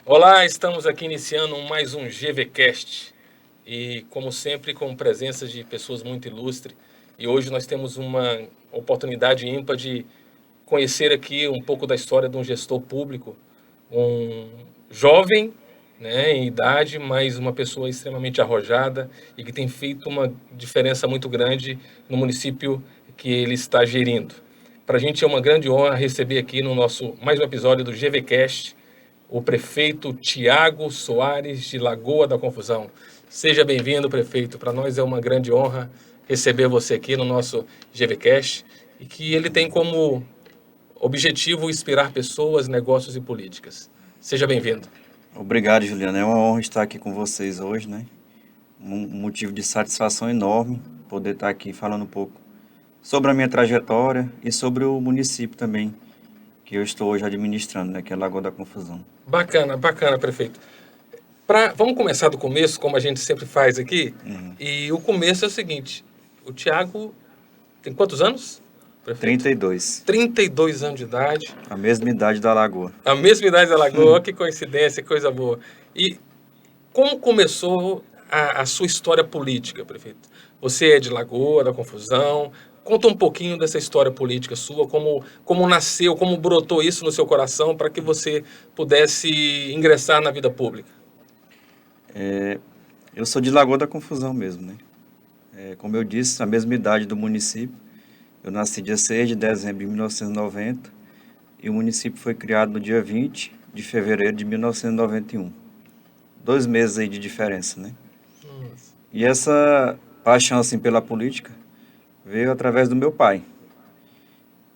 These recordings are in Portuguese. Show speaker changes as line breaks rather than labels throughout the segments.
Olá, estamos aqui iniciando mais um GVCast e, como sempre, com presenças de pessoas muito ilustres. E hoje nós temos uma oportunidade ímpar de conhecer aqui um pouco da história de um gestor público, um jovem, né, em idade, mas uma pessoa extremamente arrojada e que tem feito uma diferença muito grande no município que ele está gerindo. Para a gente é uma grande honra receber aqui no nosso mais um episódio do GVCast o prefeito Tiago Soares de Lagoa da Confusão. Seja bem-vindo, prefeito. Para nós é uma grande honra receber você aqui no nosso GVCast e que ele tem como objetivo inspirar pessoas, negócios e políticas. Seja bem-vindo.
Obrigado, Juliana. É uma honra estar aqui com vocês hoje, né? Um motivo de satisfação enorme poder estar aqui falando um pouco sobre a minha trajetória e sobre o município também, que eu estou hoje administrando, né? Que é Lagoa da Confusão.
Bacana, bacana, prefeito. Vamos começar do começo, como a gente sempre faz aqui. E o começo é o seguinte: o Tiago tem quantos anos, prefeito?
32.
32 anos de idade.
A mesma idade da Lagoa.
A mesma idade da Lagoa, que coincidência, que coisa boa. E como começou a sua história política, prefeito? Você é de Lagoa, da Confusão. Conta um pouquinho dessa história política sua, como nasceu, como brotou isso no seu coração para que você pudesse ingressar na vida pública.
Eu sou de Lagoa da Confusão mesmo, né? Como eu disse, a mesma idade do município. Eu nasci dia 6 de dezembro de 1990 e o município foi criado no dia 20 de fevereiro de 1991. 2 meses aí de diferença, né?
Nossa.
E essa paixão assim pela política veio através do meu pai.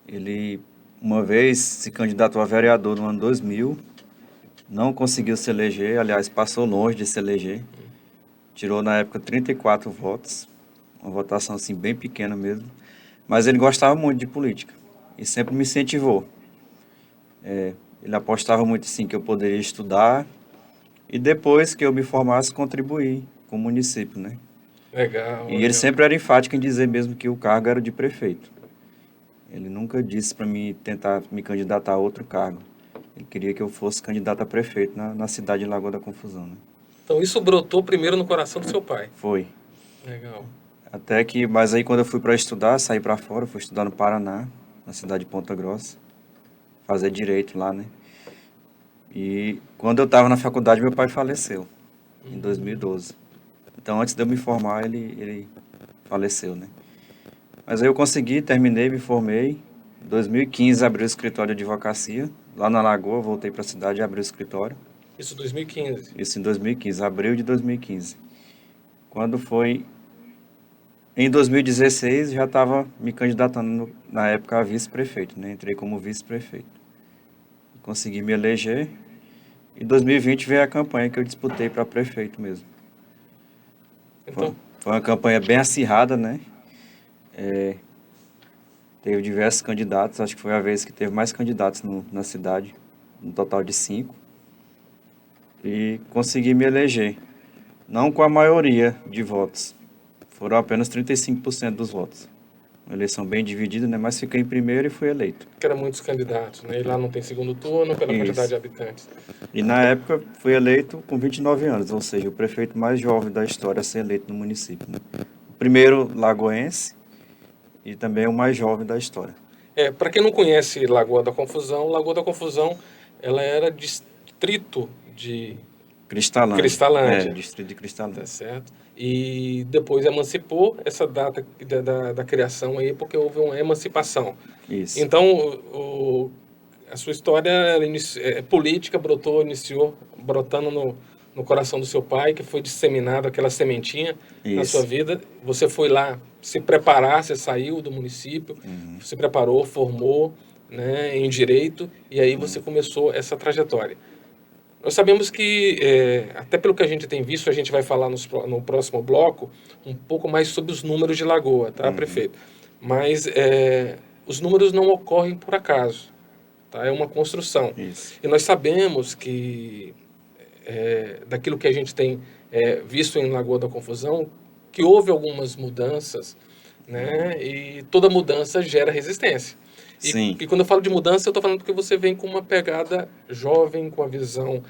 Ele uma vez se candidatou a vereador no ano 2000, não conseguiu se eleger, aliás, passou longe de se eleger. Tirou na época 34 votos, uma votação assim bem pequena mesmo, mas ele gostava muito de política e sempre me incentivou. Ele apostava muito assim que eu poderia estudar e depois que eu me formasse contribuir com o município, né?
Legal,
E ele
legal.
sempre era enfático em dizer mesmo que o cargo era de prefeito. Ele nunca disse para mim tentar me candidatar a outro cargo. Ele queria que eu fosse candidato a prefeito na cidade de Lagoa da Confusão, né?
Então isso brotou primeiro no coração do seu pai.
Foi.
Legal.
Até que, mas aí quando eu fui para estudar, saí para fora, fui estudar no Paraná, na cidade de Ponta Grossa, fazer direito lá, né? E quando eu estava na faculdade, meu pai faleceu, em 2012. Então, antes de eu me formar, ele faleceu, né? Mas aí eu consegui, terminei, me formei. Em 2015, abri o escritório de advocacia. Lá na Lagoa, voltei para a cidade e abri o escritório.
Isso em 2015.
Isso em 2015, abril de 2015. Quando foi em 2016, já estava me candidatando, na época, a vice-prefeito, né? Entrei como vice-prefeito. Consegui me eleger. Em 2020 veio a campanha que eu disputei para prefeito mesmo.
Então,
Foi uma campanha bem acirrada, né? Teve diversos candidatos, acho que foi a vez que teve mais candidatos na cidade, um total de 5. E consegui me eleger. Não com a maioria de votos, foram apenas 35% dos votos. Uma eleição bem dividida, né? Mas fiquei em primeiro e fui eleito.
que eram muitos candidatos, né? E lá não tem segundo turno pela quantidade
Isso.
de habitantes.
E na época fui eleito com 29 anos, ou seja, o prefeito mais jovem da história a ser eleito no município, né? O primeiro lagoense e também o mais jovem da história.
Para quem não conhece Lagoa da Confusão, ela era distrito de
Cristalândia.
Cristalândia,
Distrito de
tá
Cristalândia.
certo? E depois emancipou essa data da criação aí, porque houve uma emancipação.
Isso.
Então, a sua história política iniciou brotando no coração do seu pai, que foi disseminado aquela sementinha na
Isso.
sua vida. Você foi lá se preparar, você saiu do município, se preparou, formou, né, em direito, e aí você começou essa trajetória. Nós sabemos que, até pelo que a gente tem visto, a gente vai falar no próximo bloco um pouco mais sobre os números de Lagoa, tá, prefeito? Mas os números não ocorrem por acaso, tá? É uma construção.
Isso.
E nós sabemos que, daquilo que a gente tem visto em Lagoa da Confusão, que houve algumas mudanças, né? E toda mudança gera resistência.
Sim.
E quando eu falo de mudança, eu estou falando porque você vem com uma pegada jovem, com a visão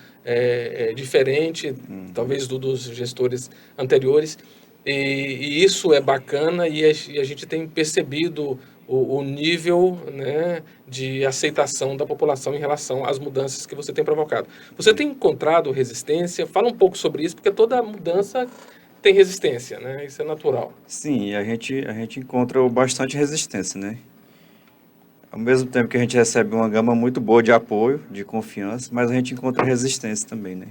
diferente, talvez dos gestores anteriores. E isso é bacana e a gente tem percebido o nível, né, de aceitação da população em relação às mudanças que você tem provocado. Você tem encontrado resistência? Fala um pouco sobre isso, porque toda mudança tem resistência, né? Isso é natural.
Sim, a gente encontra bastante resistência, né? Ao mesmo tempo que a gente recebe uma gama muito boa de apoio, de confiança, mas a gente encontra resistência também, né?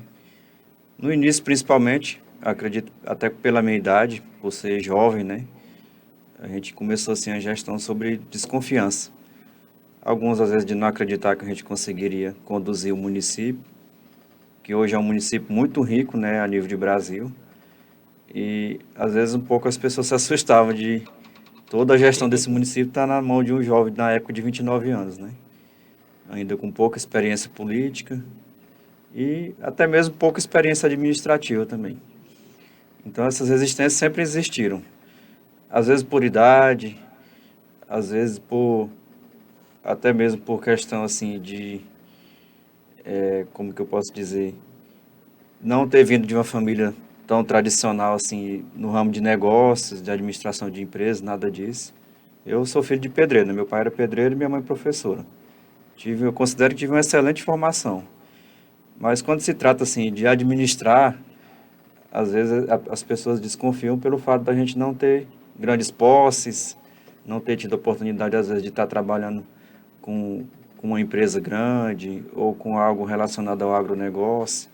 No início, principalmente, acredito até pela minha idade, por ser jovem, né? A gente começou assim a gestão sobre desconfiança. Alguns às vezes de não acreditar que a gente conseguiria conduzir o município, que hoje é um município muito rico, né, a nível de Brasil. E às vezes um pouco as pessoas se assustavam de toda a gestão desse município estar na mão de um jovem na época de 29 anos, né? Ainda com pouca experiência política e até mesmo pouca experiência administrativa também. Então essas resistências sempre existiram. Às vezes por idade, às vezes por até mesmo por questão assim de como que eu posso dizer, não ter vindo de uma família tão tradicional assim no ramo de negócios, de administração de empresas, nada disso. Eu sou filho de pedreiro, né? Meu pai era pedreiro e minha mãe professora. Eu considero que tive uma excelente formação. Mas quando se trata assim de administrar, às vezes as pessoas desconfiam pelo fato da gente não ter grandes posses, não ter tido a oportunidade às vezes de estar trabalhando com uma empresa grande ou com algo relacionado ao agronegócio.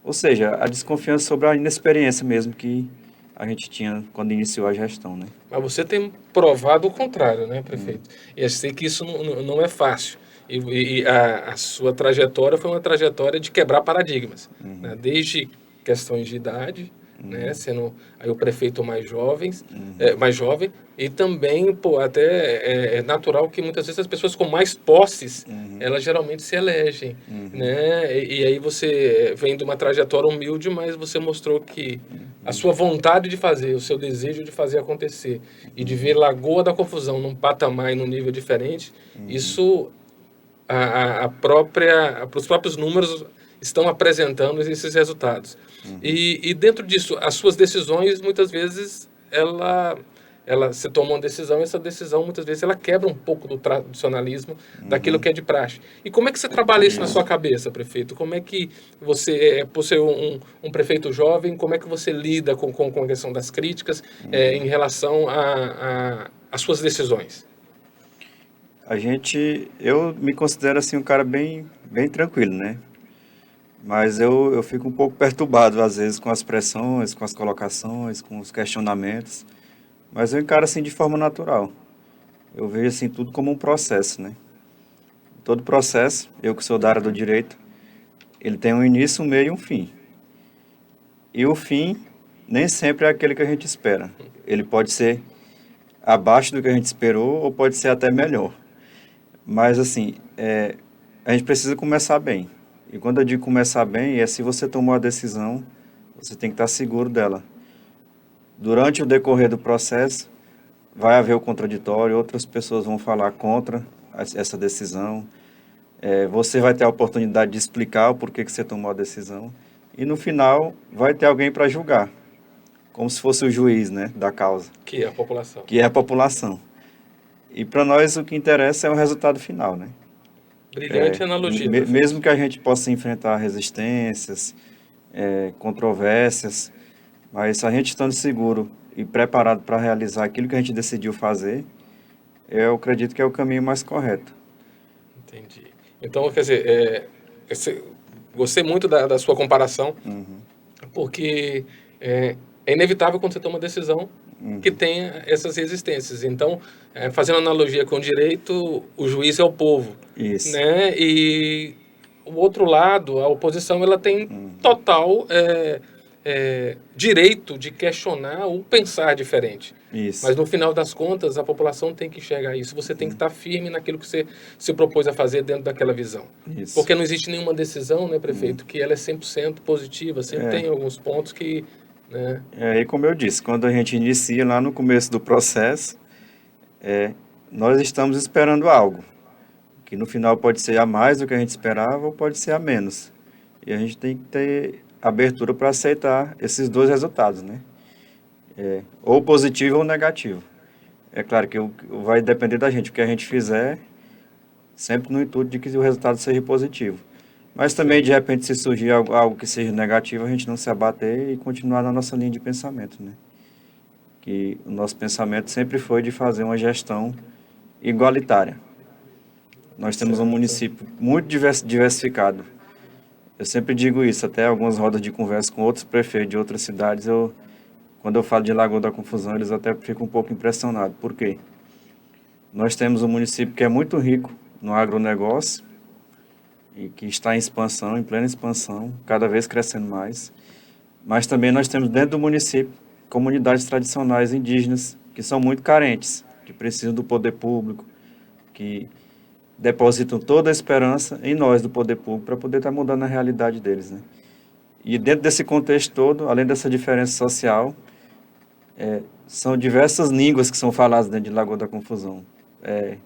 Ou seja, a desconfiança sobre a inexperiência mesmo que a gente tinha quando iniciou a gestão, né?
Mas você tem provado o contrário, né, prefeito? E eu sei que isso não é fácil. E a sua trajetória foi uma trajetória de quebrar paradigmas, né? Desde questões de idade, né, sendo aí o prefeito mais jovem, e também, pô, até é natural que muitas vezes as pessoas com mais posses, elas geralmente se elegem, né? E aí você vem de uma trajetória humilde, mas você mostrou que a sua vontade de fazer, o seu desejo de fazer acontecer e de ver Lagoa da Confusão num patamar e num nível diferente, isso os próprios números estão apresentando esses resultados. E dentro disso, as suas decisões, muitas vezes, você toma uma decisão e essa decisão, muitas vezes, ela quebra um pouco do tradicionalismo, daquilo que é de praxe. E como é que você trabalha isso na sua cabeça, prefeito? Como é que você, por ser um prefeito jovem, como é que você lida com a questão das críticas em relação às suas decisões?
Eu me considero assim um cara bem tranquilo, né? Mas eu fico um pouco perturbado às vezes com as pressões, com as colocações, com os questionamentos. Mas eu encaro assim de forma natural. Eu vejo assim tudo como um processo, né? Todo processo, eu que sou da área do direito, ele tem um início, um meio e um fim. E o fim nem sempre é aquele que a gente espera. Ele pode ser abaixo do que a gente esperou ou pode ser até melhor. Mas assim, a gente precisa começar bem. E quando eu digo começar bem, é se você tomou a decisão, você tem que estar seguro dela. Durante o decorrer do processo, vai haver o contraditório, outras pessoas vão falar contra essa decisão. Você vai ter a oportunidade de explicar o porquê que você tomou a decisão. E no final, vai ter alguém para julgar, como se fosse o juiz, né, da causa,
Que é a população.
que é a população. E para nós o que interessa é o resultado final, né?
Brilhante analogia, prefeito.
Mesmo que a gente possa enfrentar resistências, controvérsias, mas se a gente estando seguro e preparado para realizar aquilo que a gente decidiu fazer, eu acredito que é o caminho mais correto.
Entendi. Então, quer dizer, gostei muito da sua comparação, porque é inevitável quando você toma uma decisão que tenha essas resistências. Então, fazendo analogia com o direito, o juiz é o povo,
Isso.
né? E o outro lado, a oposição, ela tem total direito de questionar ou pensar diferente.
Isso.
Mas no final das contas, a população tem que enxergar isso. Você tem que estar firme naquilo que você se propôs a fazer dentro daquela visão.
Isso.
Porque não existe nenhuma decisão, né, prefeito, que ela é 100% positiva. Sempre tem alguns pontos que... Né?
E como eu disse, quando a gente inicia lá no começo do processo, nós estamos esperando algo. que no final pode ser a mais do que a gente esperava ou pode ser a menos. E a gente tem que ter abertura para aceitar esses dois resultados, né? Ou positivo ou negativo. É claro que vai depender da gente, o que a gente fizer, sempre no intuito de que o resultado seja positivo. Mas também, de repente, se surgir algo que seja negativo, a gente não se abater e continuar na nossa linha de pensamento, né? Que o nosso pensamento sempre foi de fazer uma gestão igualitária. Nós temos um município muito diversificado. Eu sempre digo isso, até algumas rodas de conversa com outros prefeitos de outras cidades, quando eu falo de Lagoa da Confusão, eles até ficam um pouco impressionados. Por quê? Nós temos um município que é muito rico no agronegócio e que está em expansão, em plena expansão, cada vez crescendo mais. Mas também nós temos dentro do município comunidades tradicionais indígenas que são muito carentes, que precisam do poder público, que depositam toda a esperança em nós do poder público para poder estar mudando a realidade deles, né? E dentro desse contexto todo, além dessa diferença social, são diversas línguas que são faladas dentro de Lagoa da Confusão. É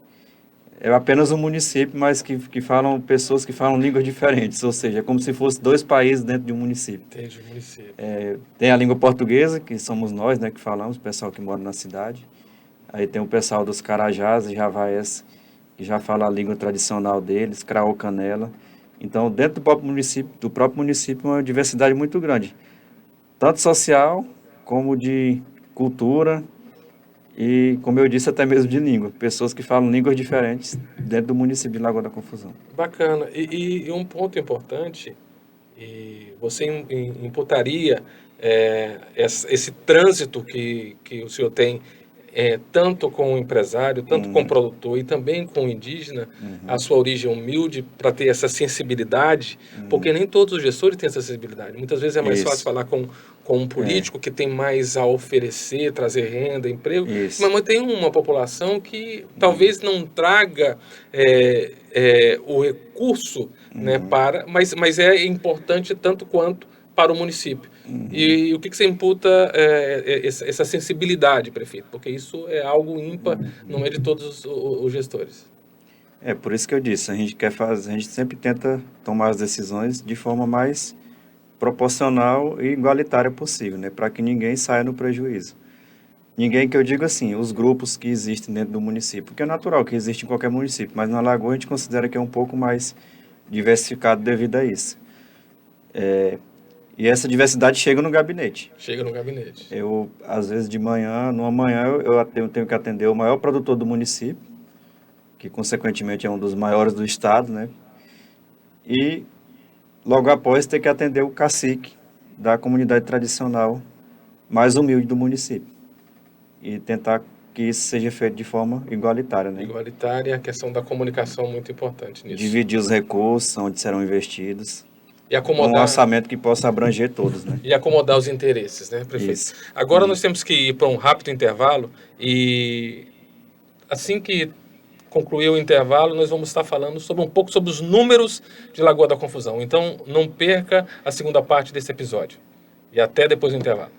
apenas um município, mas que falam pessoas que falam línguas diferentes, ou seja, é como se fosse dois países dentro de um município.
Entendi, o município.
Tem a língua portuguesa, que somos nós, né, que falamos, o pessoal que mora na cidade. Aí tem o pessoal dos Carajás e Javaés, que já fala a língua tradicional deles, Craô Canela. Então, dentro do próprio município, uma diversidade muito grande, tanto social como de cultura e, como eu disse, até mesmo de língua. Pessoas que falam línguas diferentes dentro do município de Lagoa da Confusão.
Bacana. E um ponto importante, você imputaria esse trânsito que o senhor tem, tanto com o empresário, tanto com o produtor e também com o indígena, a sua origem humilde, para ter essa sensibilidade, porque nem todos os gestores têm essa sensibilidade. Muitas vezes é mais fácil falar com um político que tem mais a oferecer, trazer renda, emprego, mas tem uma população que talvez não traga o recurso, né, mas é importante tanto quanto para o município. E o que você imputa essa sensibilidade, prefeito? Porque isso é algo ímpar, não é de todos os gestores.
Por isso que eu disse, a gente sempre tenta tomar as decisões de forma mais proporcional e igualitária possível, né, para que ninguém saia no prejuízo. Ninguém, que eu digo assim, os grupos que existem dentro do município, porque é natural que existe em qualquer município, mas na Lagoa a gente considera que é um pouco mais diversificado devido a isso. E essa diversidade chega no gabinete.
Chega no gabinete.
Eu, às vezes numa manhã, eu tenho que atender o maior produtor do município, que consequentemente é um dos maiores do estado, né? E logo após ter que atender o cacique da comunidade tradicional mais humilde do município. E tentar que isso seja feito de forma igualitária, né?
Igualitária, a questão da comunicação muito importante nisso.
Dividir os recursos, onde serão investidos.
E acomodar
um orçamento que possa abranger todos, né?
E acomodar os interesses, né, prefeito?
Isso.
Agora nós temos que ir para um rápido intervalo e assim que concluir o intervalo, nós vamos estar falando um pouco sobre os números de Lagoa da Confusão. Então, não perca a segunda parte desse episódio. E até depois do intervalo.